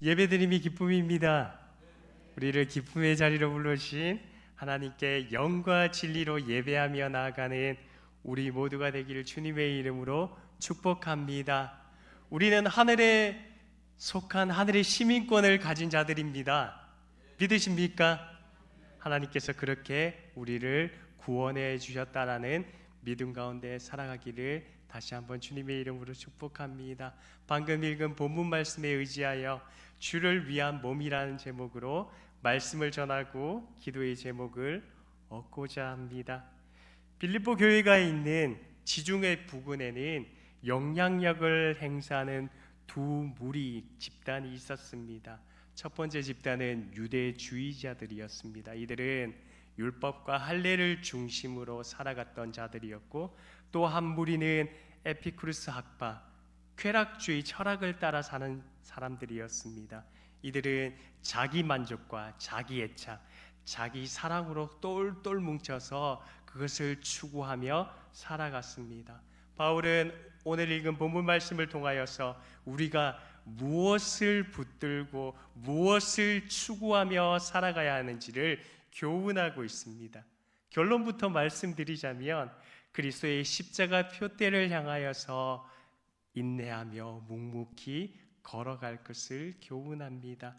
예배드림이 기쁨입니다. 우리를 기쁨의 자리로 불러주신 하나님께 영과 진리로 예배하며 나아가는 우리 모두가 되기를 주님의 이름으로 축복합니다. 우리는 하늘에 속한 하늘의 시민권을 가진 자들입니다. 믿으십니까? 하나님께서 그렇게 우리를 구원해 주셨다라는 믿음 가운데 살아가기를 다시 한번 주님의 이름으로 축복합니다. 방금 읽은 본문 말씀에 의지하여 주를 위한 몸이라는 제목으로 말씀을 전하고 기도의 제목을 얻고자 합니다. 빌립보 교회가 있는 지중해 부근에는 영향력을 행사하는 두 무리 집단이 있었습니다. 첫 번째 집단은 유대주의자들이었습니다. 이들은 율법과 할례를 중심으로 살아갔던 자들이었고, 또 한 무리는 에피쿠르스 학파, 쾌락주의 철학을 따라 사는 사람들이었습니다. 이들은 자기 만족과 자기 애착, 자기 사랑으로 똘똘 뭉쳐서 그것을 추구하며 살아갔습니다. 바울은 오늘 읽은 본문 말씀을 통하여서 우리가 무엇을 붙들고 무엇을 추구하며 살아가야 하는지를 교훈하고 있습니다. 결론부터 말씀드리자면 그리스도의 십자가 표대를 향하여서 인내하며 묵묵히 걸어갈 것을 교훈합니다.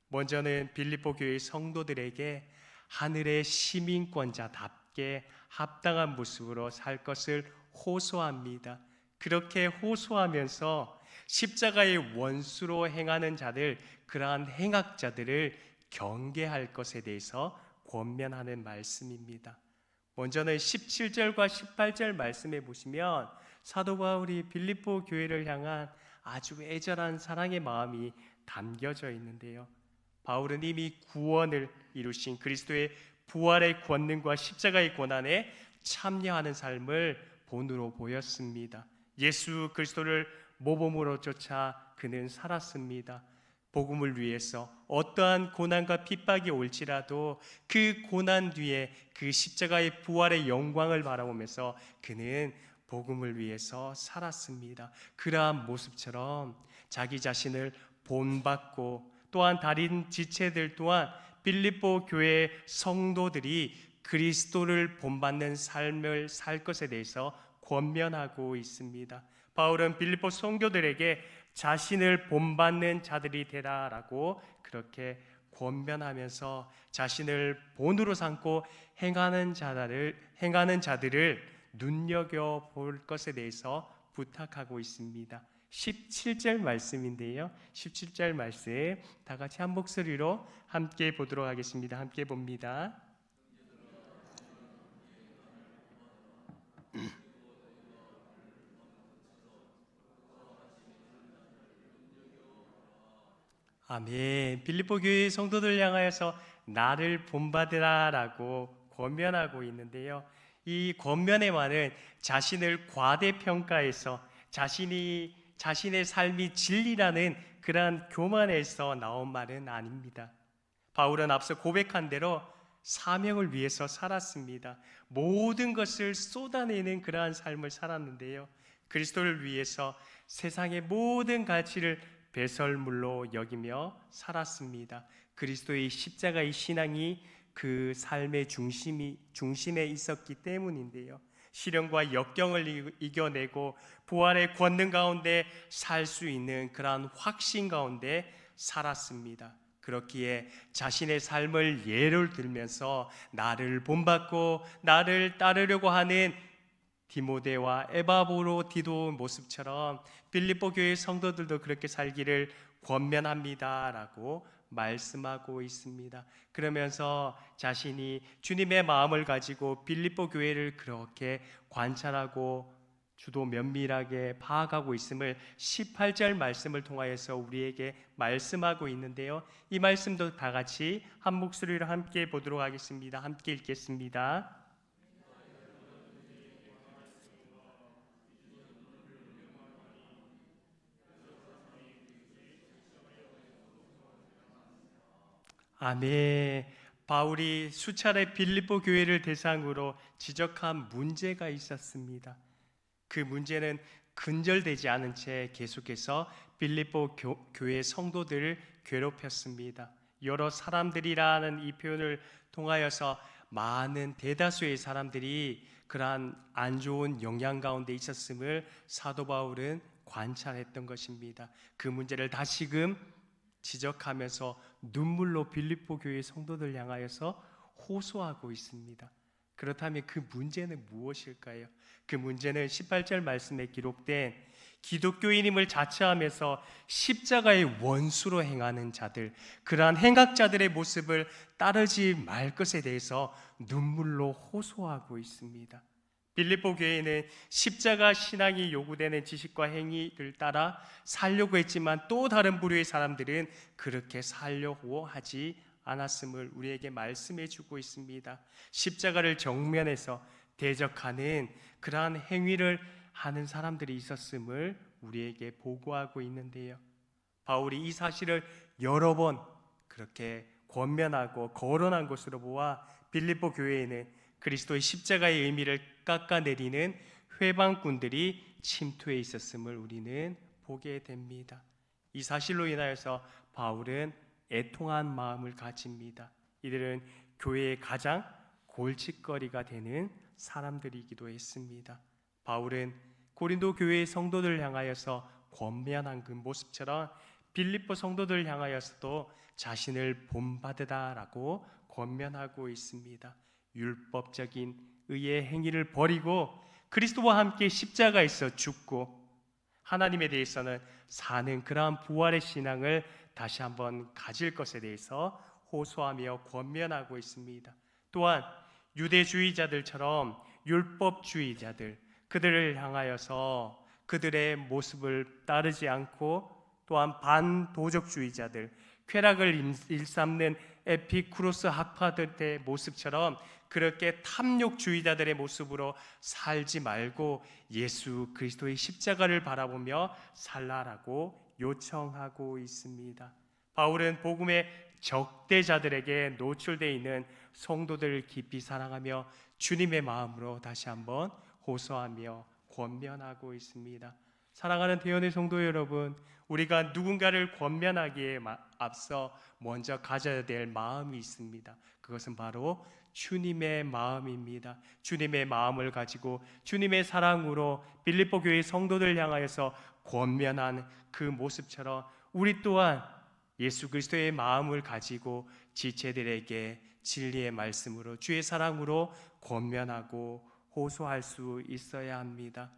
먼저는 빌립보 교회 성도들에게 하늘의 시민권자답게 합당한 모습으로 살 것을 호소합니다. 그렇게 호소하면서 십자가의 원수로 행하는 자들, 그러한 행악자들을 경계할 것에 대해서 권면하는 말씀입니다. 먼저는 17절과 18절 말씀에 보시면 사도 바울이 빌립보 교회를 향한 아주 애절한 사랑의 마음이 담겨져 있는데요. 바울은 이미 구원을 이루신 그리스도의 부활의 권능과 십자가의 고난에 참여하는 삶을 본으로 보였습니다. 예수 그리스도를 모범으로 쫓아 그는 살았습니다. 복음을 위해서 어떠한 고난과 핍박이 올지라도 그 고난 뒤에 그 십자가의 부활의 영광을 바라보면서 그는 복음을 위해서 살았습니다. 그러한 모습처럼 자기 자신을 본받고, 또한 다른 지체들 또한 빌립보 교회 성도들이 그리스도를 본받는 삶을 살 것에 대해서 권면하고 있습니다. 바울은 빌립보 성도들에게 자신을 본받는 자들이 되라라고 그렇게 권면하면서 자신을 본으로 삼고 행하는 자들을 눈여겨볼 것에 대해서 부탁하고 있습니다. 17절 말씀인데요. 17절 말씀 다 같이 한 목소리로 함께 보도록 하겠습니다. 함께 봅니다. 아멘. 빌립보 교회 성도들 향하여서 나를 본받으라라고 권면하고 있는데요. 이 권면의 말은 자신을 과대평가해서 자신의 삶이 진리라는 그러한 교만에서 나온 말은 아닙니다. 바울은 앞서 고백한 대로 사명을 위해서 살았습니다. 모든 것을 쏟아내는 그러한 삶을 살았는데요. 그리스도를 위해서 세상의 모든 가치를 배설물로 여기며 살았습니다. 그리스도의 십자가의 신앙이 그 삶의 중심에 있었기 때문인데요. 시련과 역경을 이겨내고 부활의 권능 가운데 살 수 있는 그러한 확신 가운데 살았습니다. 그렇기에 자신의 삶을 예를 들면서 나를 본받고 나를 따르려고 하는 디모데와 에바브로디도 모습처럼 빌립보 교회 성도들도 그렇게 살기를 권면합니다라고 말씀하고 있습니다. 그러면서 자신이 주님의 마음을 가지고 빌립보 교회를 그렇게 관찰하고 주도 면밀하게 파악하고 있음을 18절 말씀을 통하여서 우리에게 말씀하고 있는데요. 이 말씀도 다 같이 한 목소리로 함께 보도록 하겠습니다. 함께 읽겠습니다. 아멘. 바울이 수차례 빌립보 교회를 대상으로 지적한 문제가 있었습니다. 그 문제는 근절되지 않은 채 계속해서 빌립보 교회 성도들을 괴롭혔습니다. 여러 사람들이라는 이 표현을 통하여서 많은 대다수의 사람들이 그러한 안 좋은 영향 가운데 있었음을 사도 바울은 관찰했던 것입니다. 그 문제를 다시금 지적하면서 눈물로 빌립보 교회 성도들 향하여서 호소하고 있습니다. 그렇다면 그 문제는 무엇일까요? 그 문제는 18절 말씀에 기록된 기독교인임을 자처하면서 십자가의 원수로 행하는 자들, 그러한 행악자들의 모습을 따르지 말 것에 대해서 눈물로 호소하고 있습니다. 빌립보 교회는 십자가 신앙이 요구되는 지식과 행위를 따라 살려고 했지만 또 다른 부류의 사람들은 그렇게 살려고 하지 않았음을 우리에게 말씀해 주고 있습니다. 십자가를 정면에서 대적하는 그러한 행위를 하는 사람들이 있었음을 우리에게 보고하고 있는데요. 바울이 이 사실을 여러 번 그렇게 권면하고 거론한 것으로 보아 빌립보 교회에는 그리스도의 십자가의 의미를 깎아내리는 회방꾼들이 침투해 있었음을 우리는 보게 됩니다. 이 사실로 인하여서 바울은 애통한 마음을 가집니다. 이들은 교회의 가장 골칫거리가 되는 사람들이기도 했습니다. 바울은 고린도 교회의 성도들 향하여서 권면한 그 모습처럼 빌립보 성도들 향하여서도 자신을 본받으라라고 권면하고 있습니다. 율법적인 의의 행위를 버리고 그리스도와 함께 십자가에서 죽고 하나님에 대해서는 사는 그러한 부활의 신앙을 다시 한번 가질 것에 대해서 호소하며 권면하고 있습니다. 또한 유대주의자들처럼 율법주의자들, 그들을 향하여서 그들의 모습을 따르지 않고 또한 반도적주의자들, 쾌락을 일삼는 에피쿠로스 학파들의 모습처럼 그렇게 탐욕주의자들의 모습으로 살지 말고 예수 그리스도의 십자가를 바라보며 살라라고 요청하고 있습니다. 바울은 복음의 적대자들에게 노출되어 있는 성도들을 깊이 사랑하며 주님의 마음으로 다시 한번 호소하며 권면하고 있습니다. 사랑하는 대원의 성도 여러분, 우리가 누군가를 권면하기에 앞서 먼저 가져야 될 마음이 있습니다. 그것은 바로 주님의 마음입니다. 주님의 마음을 가지고 주님의 사랑으로 빌립보 교회 성도들 향하여서 권면한 그 모습처럼 우리 또한 예수 그리스도의 마음을 가지고 지체들에게 진리의 말씀으로 주의 사랑으로 권면하고 호소할 수 있어야 합니다.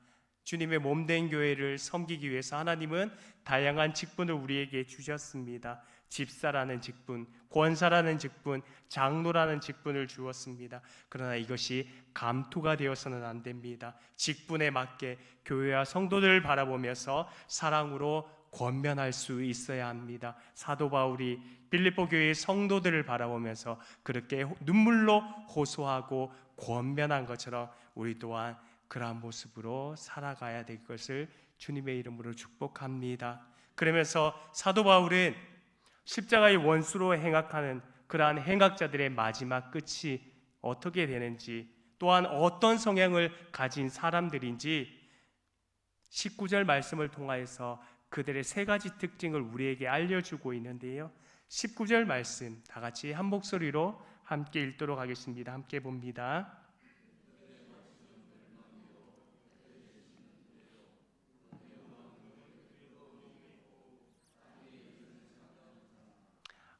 주님의 몸된 교회를 섬기기 위해서 하나님은 다양한 직분을 우리에게 주셨습니다. 집사라는 직분, 권사라는 직분, 장로라는 직분을 주었습니다. 그러나 이것이 감투가 되어서는 안 됩니다. 직분에 맞게 교회와 성도들을 바라보면서 사랑으로 권면할 수 있어야 합니다. 사도 바울이 빌립보 교회의 성도들을 바라보면서 그렇게 눈물로 호소하고 권면한 것처럼 우리 또한 그러한 모습으로 살아가야 될 것을 주님의 이름으로 축복합니다. 그러면서 사도 바울은 십자가의 원수로 행악하는 그러한 행악자들의 마지막 끝이 어떻게 되는지, 또한 어떤 성향을 가진 사람들인지 19절 말씀을 통하여서 그들의 세 가지 특징을 우리에게 알려주고 있는데요. 19절 말씀 다 같이 한 목소리로 함께 읽도록 하겠습니다. 함께 봅니다.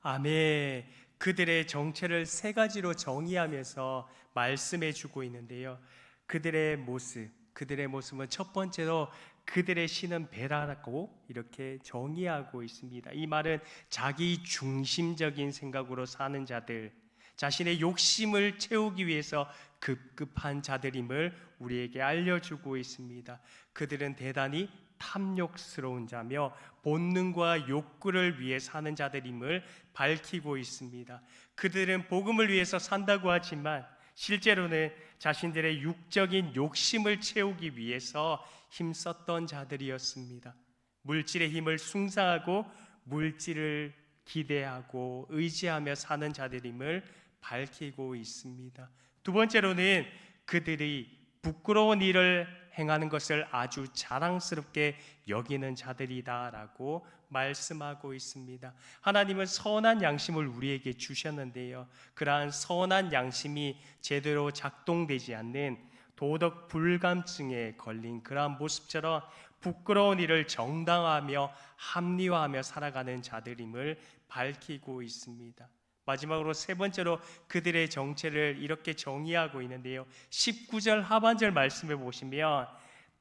아멘. 그들의 정체를 세 가지로 정의하면서 말씀해 주고 있는데요. 그들의 모습은 첫 번째로 그들의 신은 배라고 이렇게 정의하고 있습니다. 이 말은 자기 중심적인 생각으로 사는 자들, 자신의 욕심을 채우기 위해서 급급한 자들임을 우리에게 알려주고 있습니다. 그들은 대단히 탐욕스러운 자며 본능과 욕구를 위해 사는 자들임을 밝히고 있습니다. 그들은 복음을 위해서 산다고 하지만 실제로는 자신들의 육적인 욕심을 채우기 위해서 힘썼던 자들이었습니다. 물질의 힘을 숭상하고 물질을 기대하고 의지하며 사는 자들임을 밝히고 있습니다. 두 번째로는 그들이 부끄러운 일을 행하는 것을 아주 자랑스럽게 여기는 자들이다라고 말씀하고 있습니다. 하나님은 선한 양심을 우리에게 주셨는데요. 그러한 선한 양심이 제대로 작동되지 않는 도덕 불감증에 걸린 그러한 모습처럼 부끄러운 일을 정당화하며 합리화하며 살아가는 자들임을 밝히고 있습니다. 마지막으로 세 번째로 그들의 정체를 이렇게 정의하고 있는데요. 19절 하반절 말씀을 보시면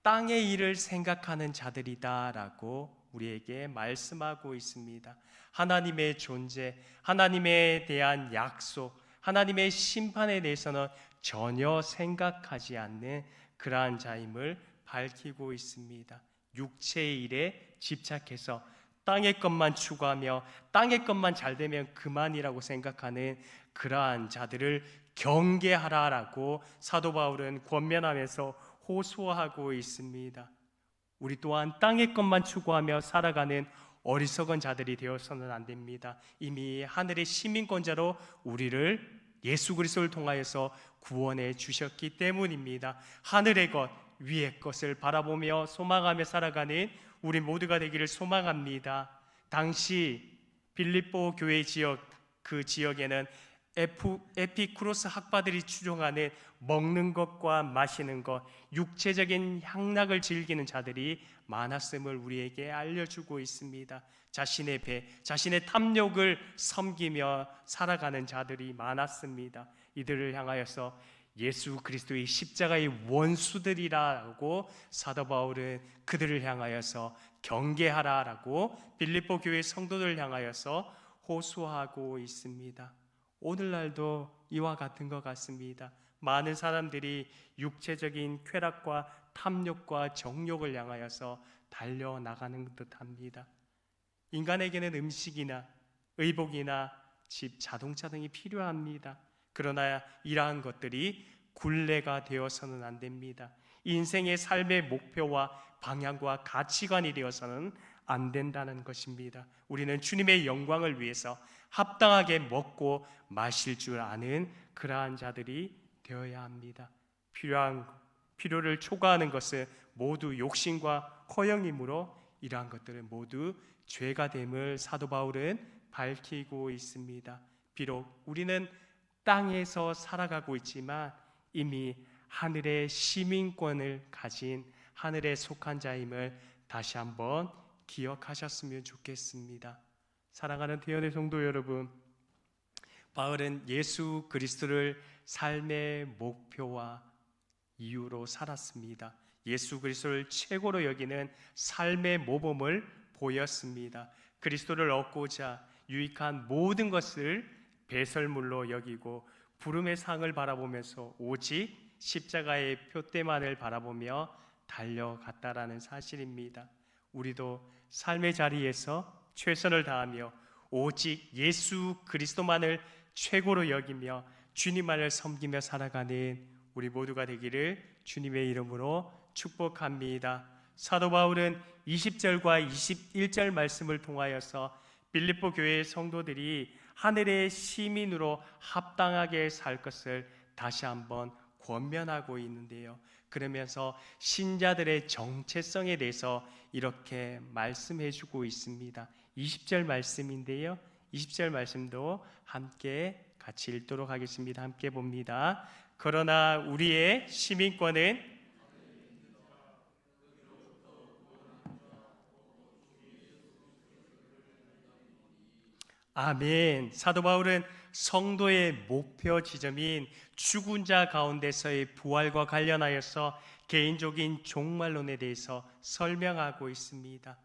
땅의 일을 생각하는 자들이다라고 우리에게 말씀하고 있습니다. 하나님의 존재, 하나님에 대한 약속, 하나님의 심판에 대해서는 전혀 생각하지 않는 그러한 자임을 밝히고 있습니다. 육체의 일에 집착해서 땅의 것만 추구하며 땅의 것만 잘 되면 그만이라고 생각하는 그러한 자들을 경계하라라고 사도 바울은 권면하면서 호소하고 있습니다. 우리 또한 땅의 것만 추구하며 살아가는 어리석은 자들이 되어서는 안 됩니다. 이미 하늘의 시민권자로 우리를 예수 그리스도를 통하여서 구원해 주셨기 때문입니다. 하늘의 것, 위의 것을 바라보며 소망하며 살아가는 우리 모두가 되기를 소망합니다. 당시 빌립보 교회 지역, 그 지역에는 에피쿠로스 학파들이 추종하는 먹는 것과 마시는 것, 육체적인 향락을 즐기는 자들이 많았음을 우리에게 알려주고 있습니다. 자신의 배, 자신의 탐욕을 섬기며 살아가는 자들이 많았습니다. 이들을 향하여서 예수 그리스도의 십자가의 원수들이라고 사도 바울은 그들을 향하여서 경계하라라고 빌립보 교회 성도들을 향하여서 호소하고 있습니다. 오늘날도 이와 같은 것 같습니다. 많은 사람들이 육체적인 쾌락과 탐욕과 정욕을 향하여서 달려나가는 듯합니다. 인간에게는 음식이나 의복이나 집, 자동차 등이 필요합니다. 그러나 이러한 것들이 굴레가 되어서는 안 됩니다. 인생의 삶의 목표와 방향과 가치관이 되어서는 안 된다는 것입니다. 우리는 주님의 영광을 위해서 합당하게 먹고 마실 줄 아는 그러한 자들이 되어야 합니다. 필요를 초과하는 것은 모두 욕심과 허영이므로 이러한 것들은 모두 죄가 됨을 사도 바울은 밝히고 있습니다. 비록 우리는 땅에서 살아가고 있지만 이미 하늘의 시민권을 가진 하늘에 속한 자임을 다시 한번 기억하셨으면 좋겠습니다. 사랑하는 대연의 성도 여러분, 바울은 예수 그리스도를 삶의 목표와 이유로 살았습니다. 예수 그리스도를 최고로 여기는 삶의 모범을 보였습니다. 그리스도를 얻고자 유익한 모든 것을 배설물로 여기고 부름의 상을 바라보면서 오직 십자가의 표대만을 바라보며 달려갔다라는 사실입니다. 우리도 삶의 자리에서 최선을 다하며 오직 예수 그리스도만을 최고로 여기며 주님만을 섬기며 살아가는 우리 모두가 되기를 주님의 이름으로 축복합니다. 사도 바울은 20절과 21절 말씀을 통하여서 빌립보 교회의 성도들이 하늘의 시민으로 합당하게 살 것을 다시 한번 권면하고 있는데요. 그러면서 신자들의 정체성에 대해서 이렇게 말씀해 주고 있습니다. 20절 말씀인데요. 20절 말씀도 함께 같이 읽도록 하겠습니다. 함께 봅니다. 그러나 우리의 시민권은 아멘. 사도 바울은 성도의 목표 지점인 죽은 자 가운데서의 부활과 관련하여서 개인적인 종말론에 대해서 설명하고 있습니다.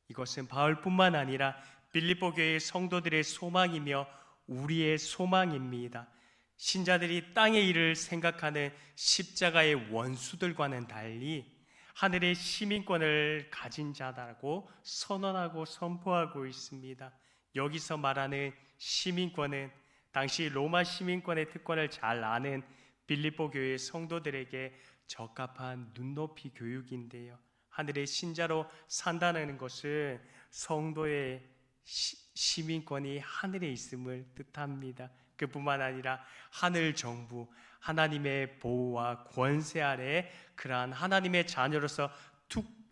이것은 바울뿐만 아니라 빌립보 교회의 성도들의 소망이며 우리의 소망입니다. 신자들이 땅의 일을 생각하는 십자가의 원수들과는 달리 하늘의 시민권을 가진 자라고 선언하고 선포하고 있습니다. 여기서 말하는 시민권은 당시 로마 시민권의 특권을 잘 아는 빌립보 교회의 성도들에게 적합한 눈높이 교육인데요. 하늘의 신자로 산다는 것은 성도의 시민권이 하늘에 있음을 뜻합니다. 그뿐만 아니라 하늘 정부, 하나님의 보호와 권세 아래 그러한 하나님의 자녀로서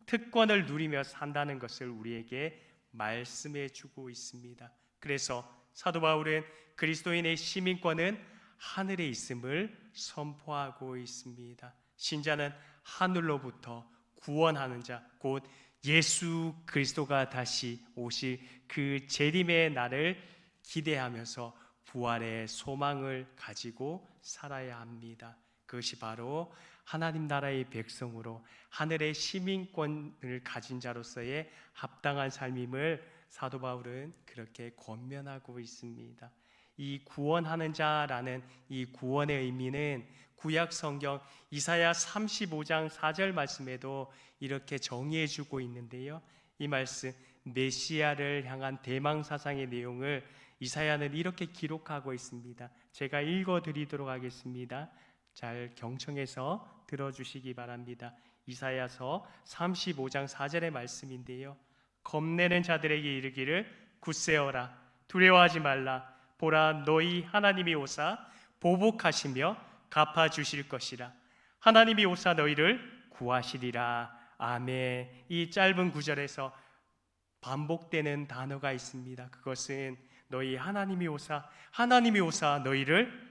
특권을 누리며 산다는 것을 우리에게 말씀해 주고 있습니다. 그래서 사도 바울은 그리스도인의 시민권은 하늘에 있음을 선포하고 있습니다. 신자는 하늘로부터 구원하는 자, 곧 예수 그리스도가 다시 오실 그 재림의 날을 기대하면서 부활의 소망을 가지고 살아야 합니다. 그것이 바로 하나님 나라의 백성으로 하늘의 시민권을 가진 자로서의 합당한 삶임을 사도 바울은 그렇게 권면하고 있습니다. 이 구원하는 자라는 이 구원의 의미는 구약 성경 이사야 35장 4절 말씀에도 이렇게 정의해 주고 있는데요. 이 말씀 메시아를 향한 대망 사상의 내용을 이사야는 이렇게 기록하고 있습니다. 제가 읽어 드리도록 하겠습니다. 잘 경청해서 들어주시기 바랍니다. 이사야서 35장 4절의 말씀인데요. 겁내는 자들에게 이르기를 굳세어라, 두려워하지 말라. 보라, 너희 하나님이 오사 보복하시며 갚아주실 것이라. 하나님이 오사 너희를 구하시리라. 아멘. 이 짧은 구절에서 반복되는 단어가 있습니다. 그것은 너희 하나님이 오사 너희를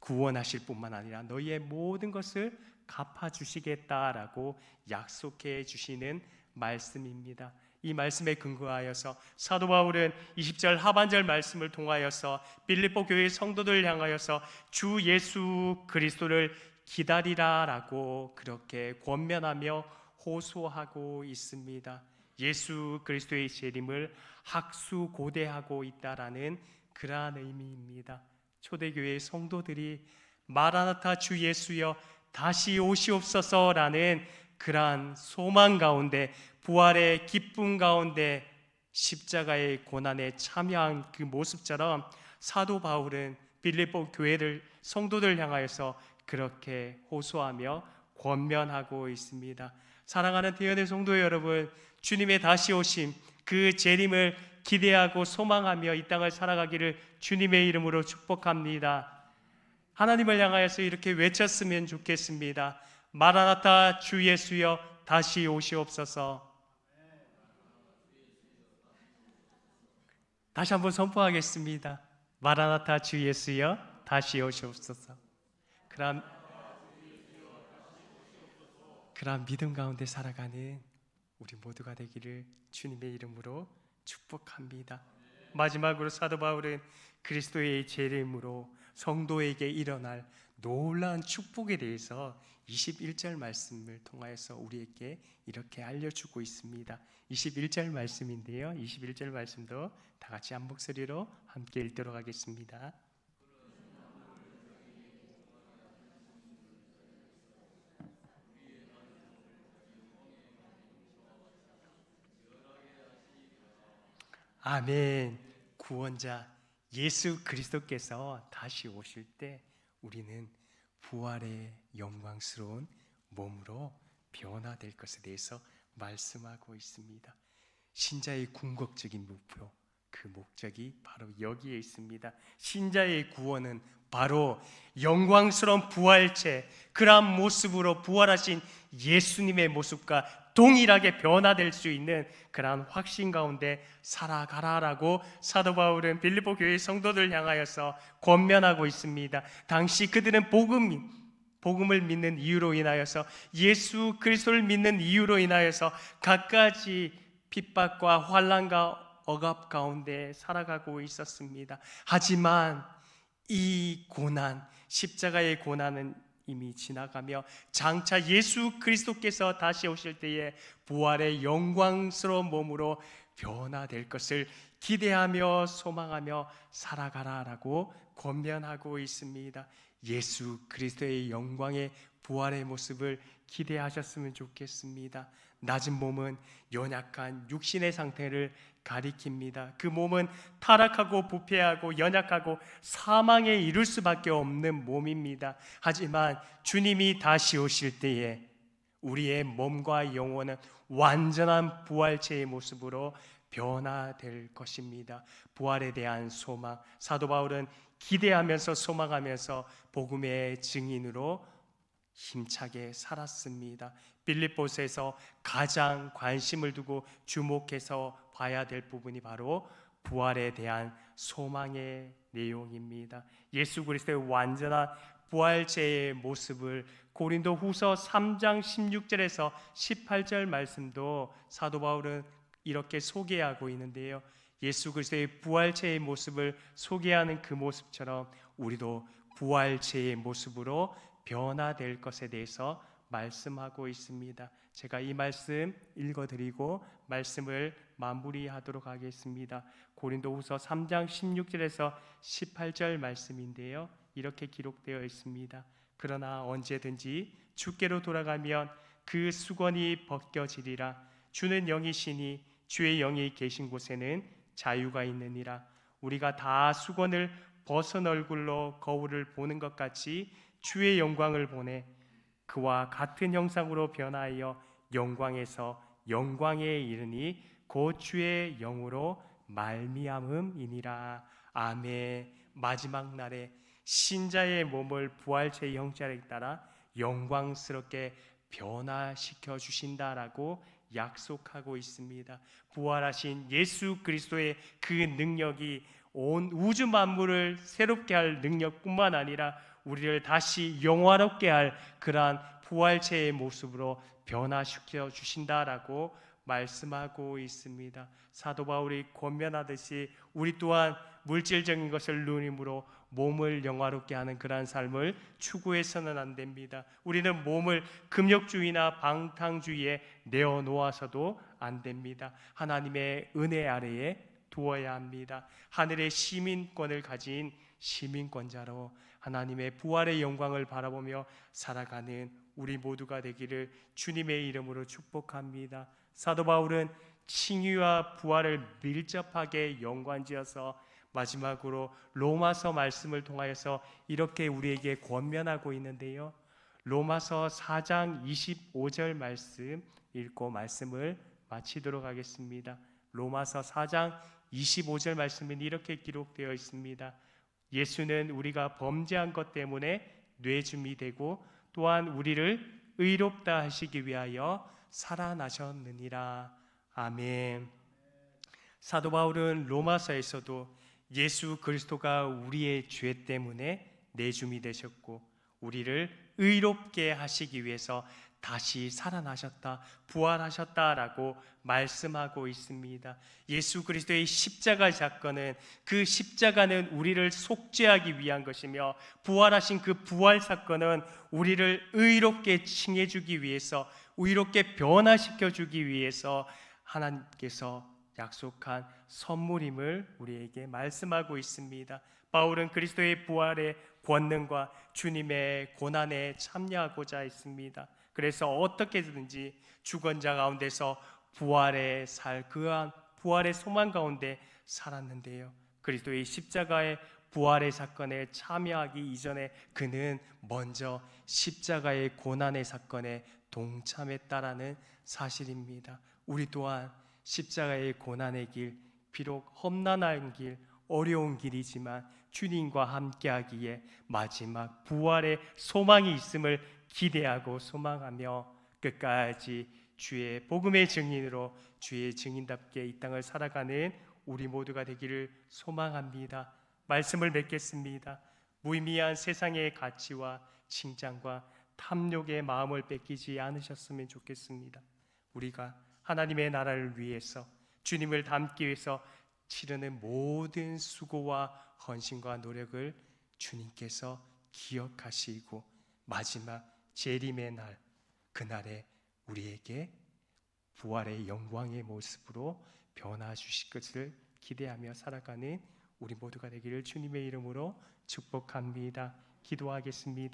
구원하실 뿐만 아니라 너희의 모든 것을 갚아주시겠다라고 약속해 주시는 말씀입니다. 이 말씀에 근거하여서 사도 바울은 20절 하반절 말씀을 통하여서 빌립보 교회 성도들 향하여서 주 예수 그리스도를 기다리라라고 그렇게 권면하며 호소하고 있습니다. 예수 그리스도의 재림을 학수고대하고 있다라는 그러한 의미입니다. 초대교회 성도들이 마라나타 주 예수여 다시 오시옵소서라는 그러한 소망 가운데, 부활의 기쁨 가운데 십자가의 고난에 참여한 그 모습처럼 사도 바울은 빌립보 교회를 성도들 향하여서 그렇게 호소하며 권면하고 있습니다. 사랑하는 대연의 성도 여러분, 주님의 다시 오심, 그 재림을 기대하고 소망하며 이 땅을 살아가기를 주님의 이름으로 축복합니다. 하나님을 향하여서 이렇게 외쳤으면 좋겠습니다. 마라나타 주 예수여 다시 오시옵소서. 다시 한번 선포하겠습니다. 마라나타 주 예수여 다시 오시옵소서. 그런 믿음 가운데 살아가는 우리 모두가 되기를 주님의 이름으로 축복합니다. 마지막으로 사도 바울은 그리스도의 재림으로 성도에게 일어날 놀라운 축복에 대해서 21절 말씀을 통하여서 우리에게 이렇게 알려주고 있습니다. 21절 말씀인데요. 21절 말씀도 다 같이 한 목소리로 함께 읽도록 하겠습니다. 아멘. 구원자 예수 그리스도께서 다시 오실 때 우리는 부활의 영광스러운 몸으로 변화될 것에 대해서 말씀하고 있습니다. 신자의 궁극적인 목표, 그 목적이 바로 여기에 있습니다. 신자의 구원은 바로 영광스러운 부활체, 그러한 모습으로 부활하신 예수님의 모습과 동일하게 변화될 수 있는 그러한 확신 가운데 살아가라라고 사도 바울은 빌립보 교회 성도들 향하여서 권면하고 있습니다. 당시 그들은 복음을 믿는 이유로 인하여서, 예수 그리스도를 믿는 이유로 인하여서 갖가지 핍박과 환난과 억압 가운데 살아가고 있었습니다. 하지만 이 고난, 십자가의 고난은 이미 지나가며 장차 예수 그리스도께서 다시 오실 때에 부활의 영광스러운 몸으로 변화될 것을 기대하며 소망하며 살아가라라고 권면하고 있습니다. 예수 그리스도의 영광의 부활의 모습을 기대하셨으면 좋겠습니다. 낮은 몸은 연약한 육신의 상태를 가리킵니다. 그 몸은 타락하고 부패하고 연약하고 사망에 이를 수밖에 없는 몸입니다. 하지만 주님이 다시 오실 때에 우리의 몸과 영혼은 완전한 부활체의 모습으로 변화될 것입니다. 부활에 대한 소망, 사도 바울은 기대하면서 소망하면서 복음의 증인으로 힘차게 살았습니다. 빌립보서에서 가장 관심을 두고 주목해서 봐야 될 부분이 바로 부활에 대한 소망의 내용입니다. 예수 그리스도의 완전한 부활체의 모습을 고린도 후서 3장 16절에서 18절 말씀도 사도 바울은 이렇게 소개하고 있는데요. 예수 그리스도의 부활체의 모습을 소개하는 그 모습처럼 우리도 부활체의 모습으로 변화될 것에 대해서 말씀하고 있습니다. 제가 이 말씀 읽어드리고 말씀을 마무리하도록 하겠습니다. 고린도후서 3장 16절에서 18절 말씀인데요. 이렇게 기록되어 있습니다. 그러나 언제든지 주께로 돌아가면 그 수건이 벗겨지리라. 주는 영이시니 주의 영이 계신 곳에는 자유가 있느니라. 우리가 다 수건을 벗은 얼굴로 거울을 보는 것 같이 주의 영광을 보내 그와 같은 형상으로 변하여 영광에서 영광에 이르니 곧 주의 영으로 말미암음이니라. 아멘. 마지막 날에 신자의 몸을 부활체의 형체에 따라 영광스럽게 변화시켜 주신다라고 약속하고 있습니다. 부활하신 예수 그리스도의 그 능력이 온 우주 만물을 새롭게 할 능력뿐만 아니라 우리를 다시 영화롭게 할 그러한 부활체의 모습으로 변화시켜 주신다라고 말씀하고 있습니다. 사도 바울이 권면하듯이 우리 또한 물질적인 것을 누림으로 몸을 영화롭게 하는 그러한 삶을 추구해서는 안 됩니다. 우리는 몸을 금욕주의나 방탕주의에 내어놓아서도 안 됩니다. 하나님의 은혜 아래에 두어야 합니다. 하늘의 시민권을 가진 시민권자로 하나님의 부활의 영광을 바라보며 살아가는 우리 모두가 되기를 주님의 이름으로 축복합니다. 사도 바울은 칭의와 부활을 밀접하게 연관지어서 마지막으로 로마서 말씀을 통하여서 이렇게 우리에게 권면하고 있는데요. 로마서 4장 25절 말씀 읽고 말씀을 마치도록 하겠습니다. 로마서 4장 25절 말씀은 이렇게 기록되어 있습니다. 예수는 우리가 범죄한 것 때문에 뇌줌이 되고 또한 우리를 의롭다 하시기 위하여 살아나셨느니라. 아멘. 사도 바울은 로마서에서도 예수 그리스도가 우리의 죄 때문에 내줌이 되셨고 우리를 의롭게 하시기 위해서 다시 살아나셨다, 부활하셨다라고 말씀하고 있습니다. 예수 그리스도의 십자가 사건은 그 십자가는 우리를 속죄하기 위한 것이며 부활하신 그 부활 사건은 우리를 의롭게 칭해주기 위해서 의롭게 변화시켜주기 위해서 하나님께서 약속한 선물임을 우리에게 말씀하고 있습니다. 바울은 그리스도의 부활의 권능과 주님의 고난에 참여하고자 했습니다. 그래서 어떻게든지 주권자 가운데서 그한 부활의 소망 가운데 살았는데요. 그리스도의 십자가의 부활의 사건에 참여하기 이전에 그는 먼저 십자가의 고난의 사건에 동참했다라는 사실입니다. 우리 또한 십자가의 고난의 길, 비록 험난한 길, 어려운 길이지만 주님과 함께하기에 마지막 부활의 소망이 있음을 기대하고 소망하며 끝까지 주의 복음의 증인으로 주의 증인답게 이 땅을 살아가는 우리 모두가 되기를 소망합니다. 말씀을 맺겠습니다. 무의미한 세상의 가치와 칭찬과 탐욕의 마음을 뺏기지 않으셨으면 좋겠습니다. 우리가 하나님의 나라를 위해서 주님을 닮기 위해서 치르는 모든 수고와 헌신과 노력을 주님께서 기억하시고 마지막 재림의 날, 그날에 우리에게 부활의 영광의 모습으로 변화 주실 것을 기대하며 살아가는 우리 모두가 되기를 주님의 이름으로 축복합니다. 기도하겠습니다.